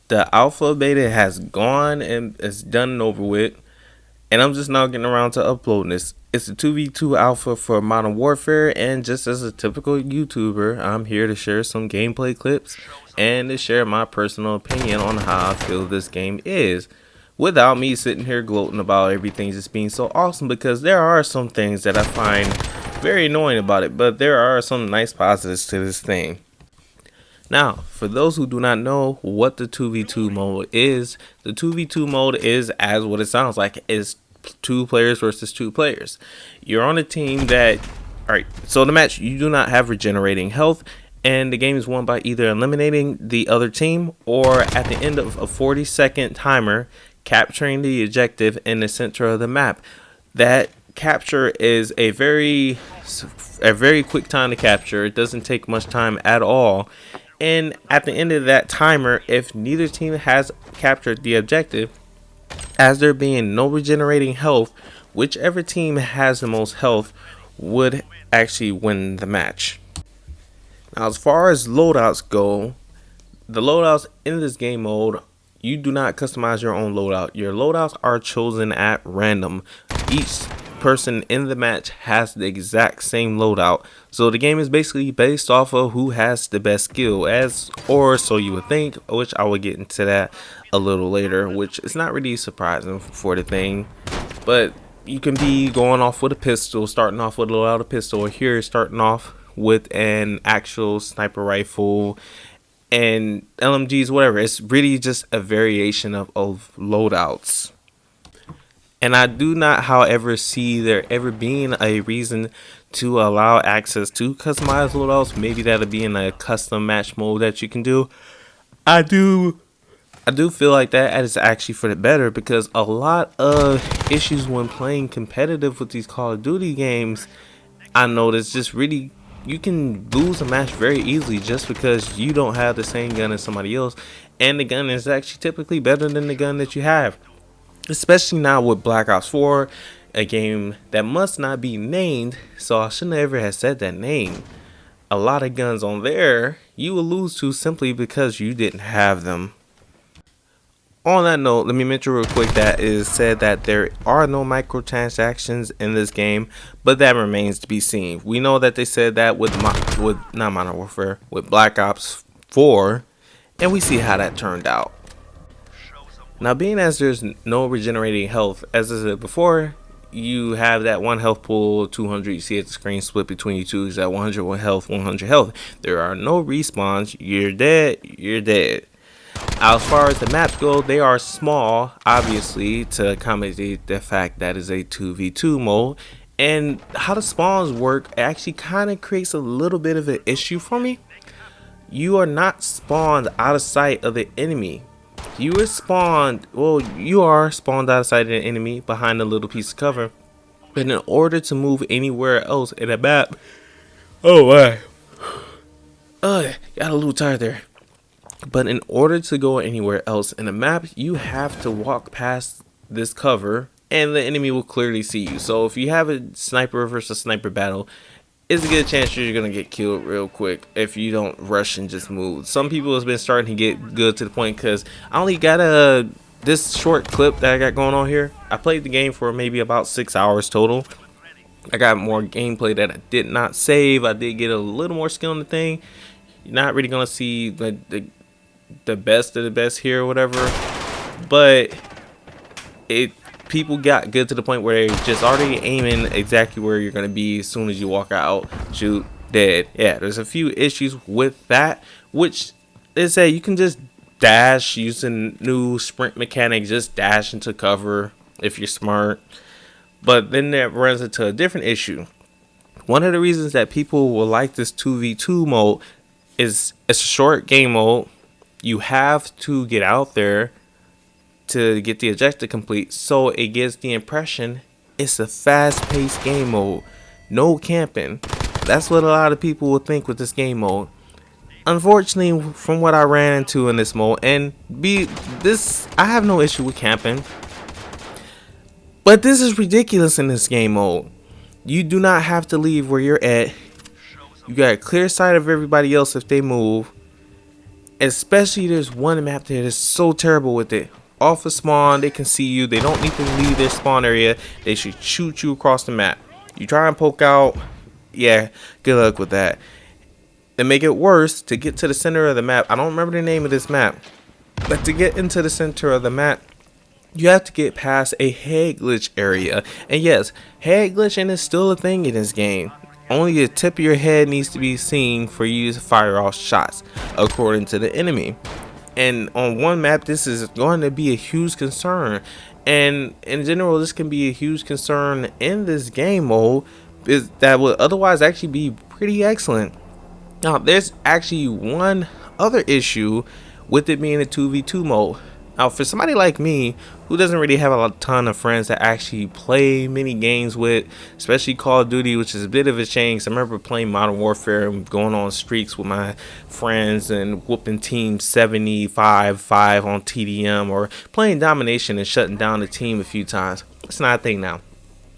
The alpha beta has gone and it's done and over with, and I'm just now getting around to uploading this. It's a 2v2 alpha for Modern Warfare, and just as a typical YouTuber, I'm here to share some gameplay clips and to share my personal opinion on how I feel this game is, without me sitting here gloating about everything just being so awesome, because there are some things that I find very annoying about it, but there are some nice positives to this thing. Now, for those who do not know what the 2v2 mode is, the 2v2 mode is as what it sounds like. It's 2 players versus 2 players. You're on a team that, alright, so the match, you do not have regenerating health, and the game is won by either eliminating the other team or at the end of a 40-second timer, capturing the objective in the center of the map. That capture is a very quick time to capture. It doesn't take much time at all. And at the end of that timer, if neither team has captured the objective, as there being no regenerating health, whichever team has the most health would actually win the match. Now, as far as loadouts go, the loadouts in this game mode, you do not customize your own loadout. Your loadouts are chosen at random. Each person in the match has the exact same loadout, so the game is basically based off of who has the best skill, or so you would think, which I will get into that a little later, which is not really surprising for the thing. But you can be going off with a pistol, starting off with a loadout of pistol, or here starting off with an actual sniper rifle and LMGs, whatever. It's really just a variation of loadouts. And I do not, however, see there ever being a reason to allow access to customized loadouts. Maybe that'll be in a custom match mode that you can do. I do feel like that is actually for the better, because a lot of issues when playing competitive with these Call of Duty games, I noticed just really, you can lose a match very easily just because you don't have the same gun as somebody else, and the gun is actually typically better than the gun that you have. Especially now with Black Ops 4, a game that must not be named, so I shouldn't ever have said that name. A lot of guns on there you will lose to simply because you didn't have them. On that note, let me mention real quick that it is said that there are no microtransactions in this game, but that remains to be seen. We know that they said that with not Modern Warfare, with Black Ops 4, and we see how that turned out. Now, being as there's no regenerating health, as I said before, you have that one health pool, 200, you see at the screen split between you two, is that 100 health, 100 health. There are no respawns, you're dead, you're dead. As far as the maps go, they are small, obviously, to accommodate the fact that it's a 2v2 mode. And how the spawns work actually kind of creates a little bit of an issue for me. You are not spawned out of sight of the enemy. You are spawned out of sight of the enemy behind a little piece of cover, but in order to move anywhere else in the map, got a little tired there. But in order to go anywhere else in the map, you have to walk past this cover, and the enemy will clearly see you. So if you have a sniper versus sniper battle, it's a good chance you're gonna get killed real quick if you don't rush and just move. Some people have been starting to get good to the point, because I only got this short clip that I got going on here. I played the game for maybe about 6 hours total. I got more gameplay that I did not save. I did get a little more skill in the thing. You're not really gonna see the best of the best here or whatever, but people got good to the point where they're just already aiming exactly where you're going to be as soon as you walk out, shoot, dead. Yeah, there's a few issues with that, which they say you can just dash using new sprint mechanic, just dash into cover if you're smart. But then that runs into a different issue. One of the reasons that people will like this 2v2 mode is it's a short game mode. You have to get out there to get the objective complete, so it gives the impression it's a fast-paced game mode, no camping. That's what a lot of people will think with this game mode. Unfortunately, from what I ran into in this mode, and I have no issue with camping, but this is ridiculous in this game mode. You do not have to leave where you're at. You got a clear sight of everybody else if they move. Especially there's one map there that's so terrible with it. Off of spawn, they can see you. They don't need to leave their spawn area. They should shoot you across the map. You try and poke out, yeah, good luck with that. To make it worse, to get to the center of the map, I don't remember the name of this map, but to get into the center of the map, you have to get past a head glitch area. And yes, head glitching is still a thing in this game. Only the tip of your head needs to be seen for you to fire off shots, according to the enemy. And on one map, this is going to be a huge concern. And in general, this can be a huge concern in this game mode, is that would otherwise actually be pretty excellent. Now, there's actually one other issue with it being a 2v2 mode. Now, for somebody like me who doesn't really have a ton of friends that actually play many games with, especially Call of Duty, which is a bit of a change. I remember playing Modern Warfare and going on streaks with my friends and whooping team 75-5 on TDM, or playing domination and shutting down the team a few times. It's not a thing now.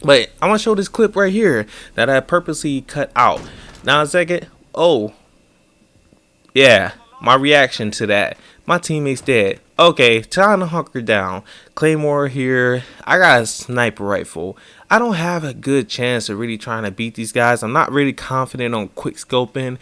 But I want to show this clip right here that I purposely cut out. Now a second. Oh, yeah, my reaction to that. My teammate's dead. Okay, time to hunker down. Claymore here. I got a sniper rifle. I don't have a good chance of really trying to beat these guys. I'm not really confident on quick scoping,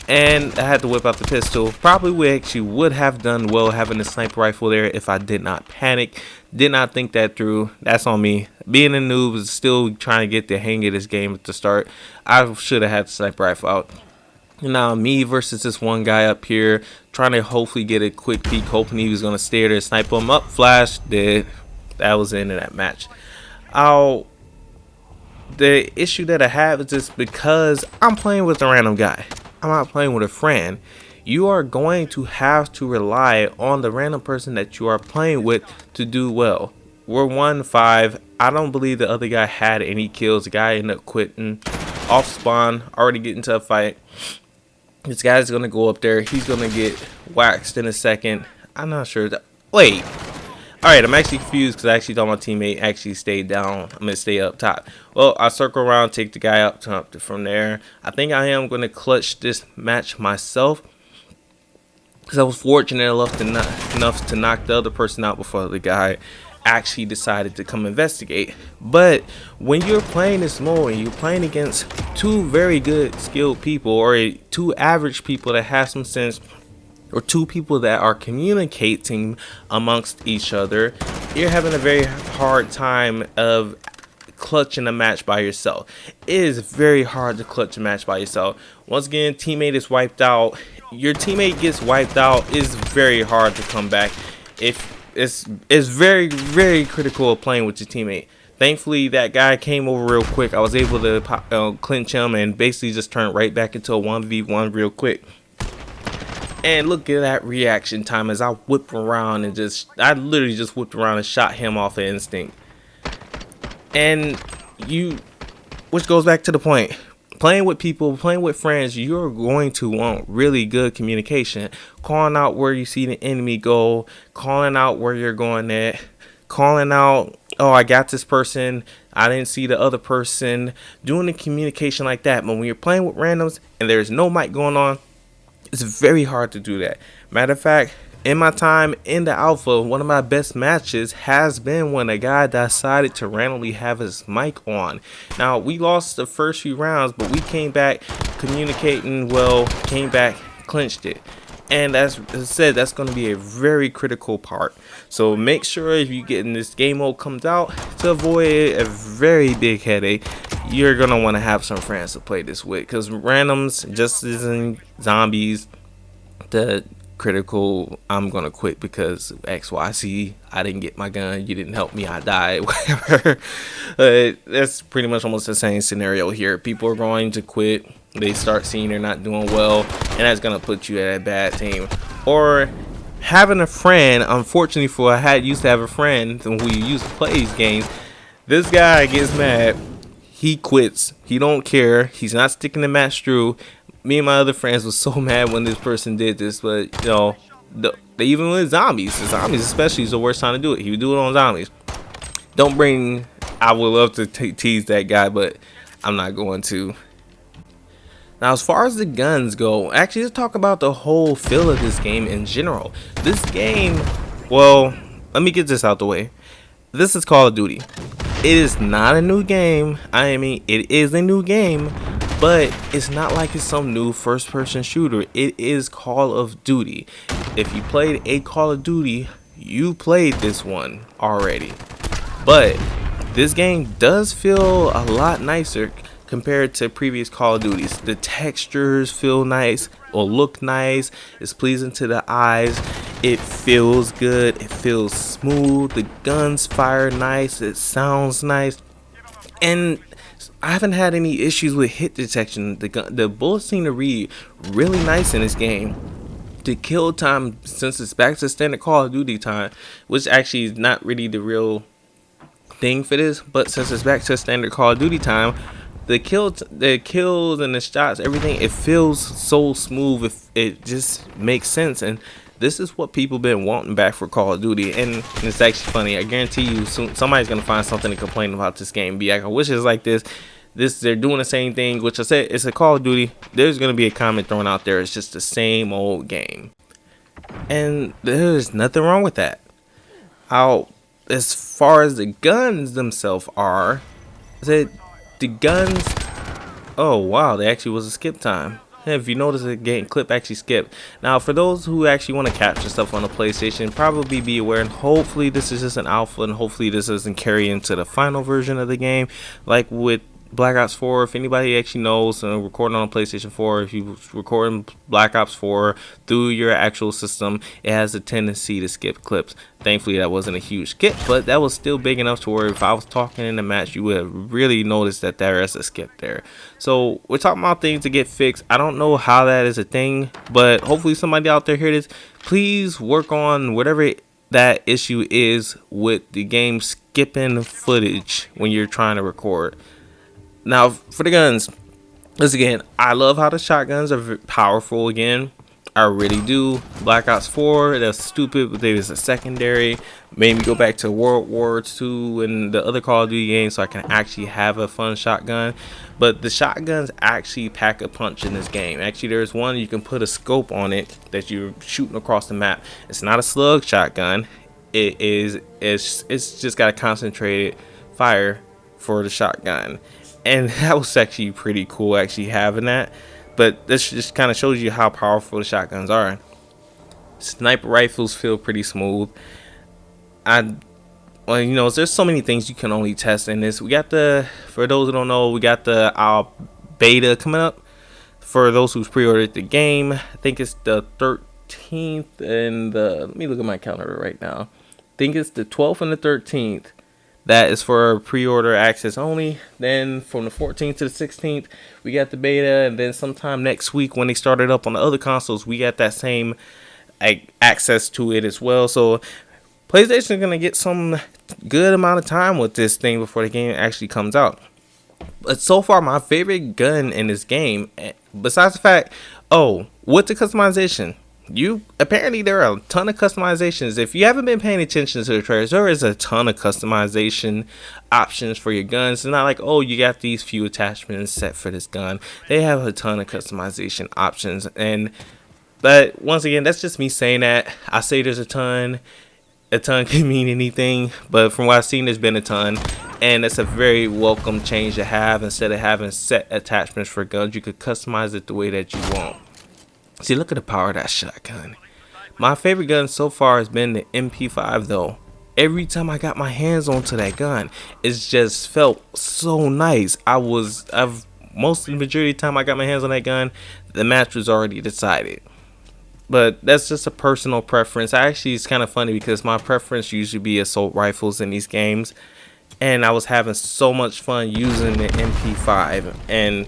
and I had to whip out the pistol. Probably would have done well having a sniper rifle there if I did not panic. Did not think that through. That's on me. Being a noob is still trying to get the hang of this game at the start. I should have had the sniper rifle out. Now me versus this one guy up here, trying to hopefully get a quick peek, hoping he was going to stay there, snipe him up, flash, dead. That was the end of that match. The issue that I have is just because I'm playing with a random guy. I'm not playing with a friend. You are going to have to rely on the random person that you are playing with to do well. We're 1-5. I don't believe the other guy had any kills. The guy ended up quitting off spawn, already getting into a fight. This guy's gonna go up there. He's gonna get waxed in a second. I'm not sure. Wait. Alright, I'm actually confused because I actually thought my teammate actually stayed down. I'm gonna stay up top. Well, I circle around, take the guy up top from there. I think I am gonna clutch this match myself, because I was fortunate enough to knock the other person out before the guy actually decided to come investigate. But when you're playing this mode and you're playing against two very good skilled people, or two average people that have some sense, or two people that are communicating amongst each other, you're having a very hard time of clutching a match by yourself. It is very hard to clutch a match by yourself. Once again, teammate is wiped out. Your teammate gets wiped out, it's very hard to come back. If it's very, very critical of playing with your teammate. Thankfully, that guy came over real quick. I was able to clinch him and basically just turn right back into a 1v1 real quick. And look at that reaction time as I whipped around and I literally just whipped around and shot him off of instinct. And which goes back to the point. Playing with people, playing with friends, you're going to want really good communication. Calling out where you see the enemy go, calling out where you're going at, calling out, oh, I got this person, I didn't see the other person. Doing the communication like that. But when you're playing with randoms and there's no mic going on, it's very hard to do that. Matter of fact, in my time in the alpha, one of my best matches has been when a guy decided to randomly have his mic on. Now, we lost the first few rounds, but we came back communicating well, came back, clinched it. And as I said, that's going to be a very critical part. So make sure if you get in this game mode comes out, to avoid a very big headache, you're going to want to have some friends to play this with. Because randoms, just as in zombies, the critical, I'm gonna quit because XYZ, I didn't get my gun, you didn't help me, I died, whatever. That's pretty much almost the same scenario here. People are going to quit, they start seeing they're not doing well, and that's gonna put you at a bad team. Or having a friend, unfortunately I used to have a friend when we used to play these games, this guy gets mad, he quits, he don't care, he's not sticking the match through. Me and my other friends was so mad when this person did this, but you know, they even with zombies especially is the worst time to do it. He would do it on zombies. Don't bring, I would love to tease that guy, but I'm not going to. Now, as far as the guns go, actually, let's talk about the whole feel of this game in general. This game, well, let me get this out the way. This is Call of Duty. It is not a new game. I mean, it is a new game, but it's not like it's some new first-person shooter. It is Call of Duty. If you played a Call of Duty, you played this one already. But this game does feel a lot nicer compared to previous Call of Duties. The textures feel nice or look nice. It's pleasing to the eyes. It feels good. It feels smooth. The guns fire nice. It sounds nice. And I haven't had any issues with hit detection. The bullets seem to read really nice in this game. The kill time, since it's back to standard Call of Duty time, which actually is not really the real thing for this, but since it's back to standard Call of Duty time, the kills and the shots, everything, it feels so smooth. It just makes sense, and this is what people been wanting back for Call of Duty. And it's actually funny. I guarantee you, soon somebody's gonna find something to complain about this game. Be like, I wish it's like this. They're doing the same thing, which I said it's a Call of Duty. There's gonna be a comment thrown out there. It's just the same old game, and there's nothing wrong with that. As far as the guns themselves are, that the guns, oh wow, there actually was a skip time. If you notice, the game clip actually skipped. Now, for those who actually want to capture stuff on the PlayStation, probably be aware, and hopefully this is just an alpha, and hopefully this doesn't carry into the final version of the game, like with Black Ops 4. If anybody actually knows, recording on a PlayStation 4, if you recording Black Ops 4 through your actual system, it has a tendency to skip clips. Thankfully, that wasn't a huge skip, but that was still big enough to where if I was talking in the match, you would have really noticed that there is a skip there. So we're talking about things to get fixed. I don't know how that is a thing, but hopefully somebody out there hear this. Please work on whatever that issue is with the game skipping footage when you're trying to record. Now, for the guns, once again, I love how the shotguns are powerful again. I really do. Black Ops 4, that's stupid, but there was a secondary. Made me go back to World War II and the other Call of Duty games so I can actually have a fun shotgun. But the shotguns actually pack a punch in this game. Actually, there's one you can put a scope on it that you're shooting across the map. It's not a slug shotgun. It's just got a concentrated fire for the shotgun. And that was actually pretty cool, actually having that. But this just kind of shows you how powerful the shotguns are. Sniper rifles feel pretty smooth. Well, you know, there's so many things you can only test in this. We got for those who don't know, we got our beta coming up. For those who's pre-ordered the game, I think it's the 13th and let me look at my calendar right now. I think it's the 12th and the 13th. That is for pre-order access only. Then from the 14th to the 16th, we got the beta. And then sometime next week when they started up on the other consoles, we got that same access to it as well. So PlayStation is going to get some good amount of time with this thing before the game actually comes out. But so far, my favorite gun in this game, besides the fact, with the customization, apparently there are a ton of customizations. If you haven't been paying attention to the trailers, there is a ton of customization options for your guns. It's not like, you got these few attachments set for this gun. They have a ton of customization options. But once again, that's just me saying that. I say there's a ton can mean anything, but from what I've seen, there's been a ton, and it's a very welcome change to have. Instead of having set attachments for guns, you could customize it the way that you want. See, look at the power of that shotgun. My favorite gun so far has been the MP5 though. Every time I got my hands onto that gun, it's just felt so nice. Most of the majority of the time I got my hands on that gun, the match was already decided. But that's just a personal preference. Actually, it's kind of funny because my preference usually be assault rifles in these games. And I was having so much fun using the MP5. And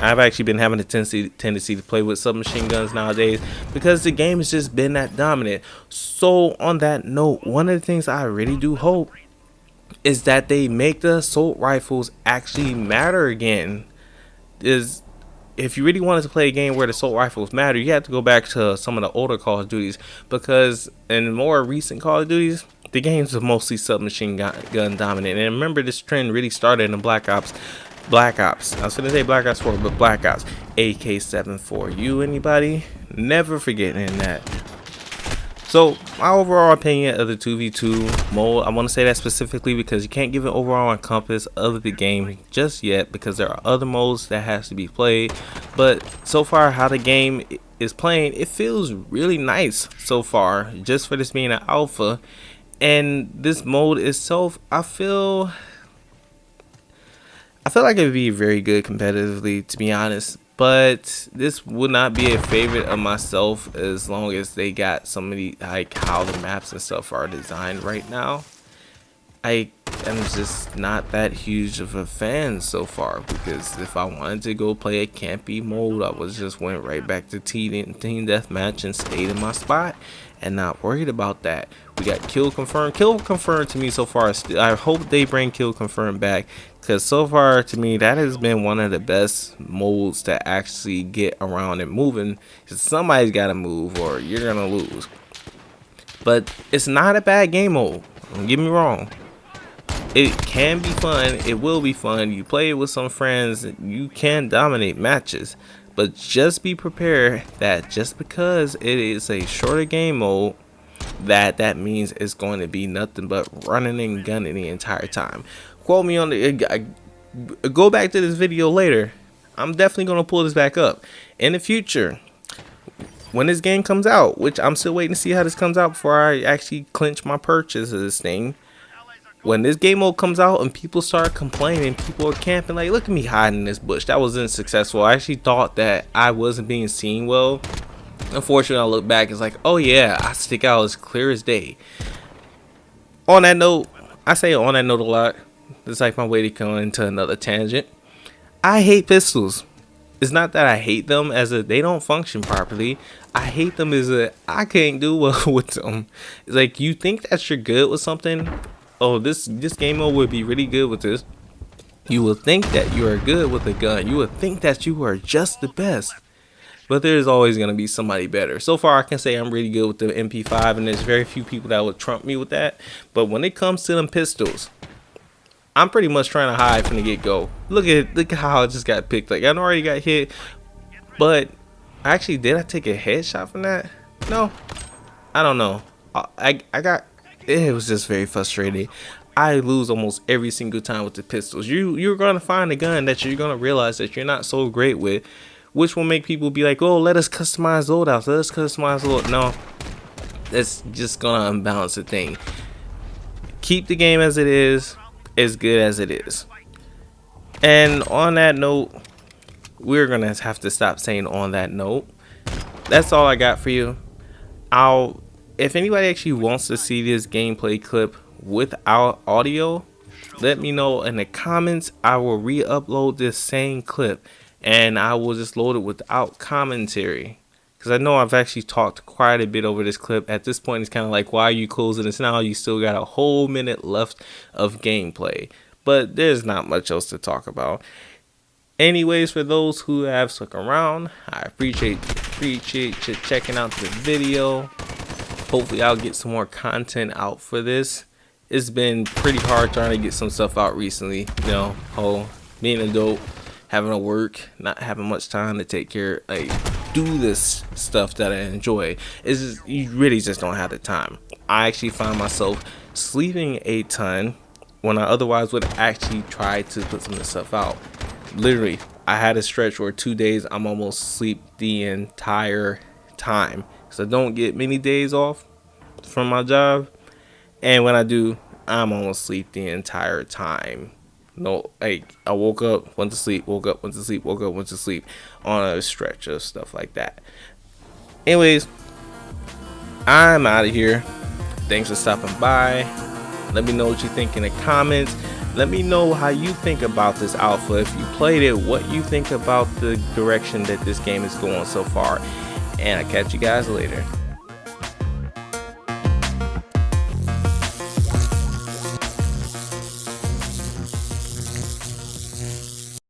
I've actually been having a tendency to play with submachine guns nowadays because the game has just been that dominant. So on that note, one of the things I really do hope is that they make the assault rifles actually matter again. If you really wanted to play a game where the assault rifles matter, you have to go back to some of the older Call of Duties, because in more recent Call of Duties, the games are mostly submachine gun dominant. And remember, this trend really started in Black Ops. I was going to say Black Ops 4, but Black Ops. AK-74U. Anybody? Never forgetting that. So my overall opinion of the 2v2 mode, I want to say that specifically because you can't give an overall encompass of the game just yet, because there are other modes that has to be played. But so far, how the game is playing, it feels really nice so far, just for this being an alpha. And this mode itself, I feel like it would be very good competitively, to be honest. But this would not be a favorite of myself as long as they got some of the, like, how the maps and stuff are designed right now. I am just not that huge of a fan so far, because if I wanted to go play a campy mode, I was just went right back to team deathmatch and stayed in my spot and not worried about that. We got kill confirmed. Kill confirmed to me so far, I hope they bring kill confirmed back, because so far to me that has been one of the best modes to actually get around and moving. Somebody's got to move or you're gonna lose. But it's not a bad game mode, don't get me wrong. It can be fun, it will be fun. You play it with some friends, you can dominate matches. But just be prepared that just because it is a shorter game mode, that means it's going to be nothing but running and gunning the entire time. Quote me on the, go back to this video later. I'm definitely going to pull this back up in the future when this game comes out, which I'm still waiting to see how this comes out before I actually clinch my purchase of this thing. When this game mode comes out and people start complaining, people are camping like, look at me hiding in this bush, that wasn't successful. I actually thought that I wasn't being seen well. Unfortunately, I look back, it's like, oh yeah, I stick out as clear as day. On that note, I say on that note a lot. It's like my way to go into another tangent. I hate pistols. It's not that I hate them as a they don't function properly. I hate them as a I can't do well with them. It's like, you think that you're good with something. Oh, this game mode would be really good with this. You will think that you are good with a gun. You would think that you are just the best. But there's always going to be somebody better. So far, I can say I'm really good with the MP5, and there's very few people that would trump me with that. But when it comes to them pistols, I'm pretty much trying to hide from the get-go. Look at how I just got picked. Like, I already got hit. But actually, did I take a headshot from that? No. I don't know. I got... It was just very frustrating. I lose almost every single time with the pistols. You're gonna find a gun that you're gonna realize that you're not so great with, which will make people be like, oh, let us customize loadouts. Let us customize load. No, that's just gonna unbalance the thing. Keep the game as it is, as good as it is. And on that note, we're gonna have to stop saying on that note. That's all I got for you. If anybody actually wants to see this gameplay clip without audio, let me know in the comments. I will re-upload this same clip and I will just load it without commentary, because I know I've actually talked quite a bit over this clip. At this point, it's kind of like, why are you closing this now? You still got a whole minute left of gameplay, but there's not much else to talk about. Anyways, for those who have stuck around, I appreciate you checking out the video. Hopefully I'll get some more content out for this. It's been pretty hard trying to get some stuff out recently. You know, being an adult, having to work, not having much time to take care, like, do this stuff that I enjoy. It's just, you really just don't have the time. I actually find myself sleeping a ton when I otherwise would actually try to put some of this stuff out. Literally, I had a stretch where 2 days I'm almost asleep the entire time. So I don't get many days off from my job, and when I do, I'm almost asleep the entire time. No, like, I woke up, went to sleep, woke up, went to sleep, woke up, went to sleep, on a stretch of stuff like that. Anyways, I'm out of here. Thanks for stopping by. Let me know what you think in the comments. Let me know how you think about this alpha. If you played it, what you think about the direction that this game is going so far. And I'll catch you guys later.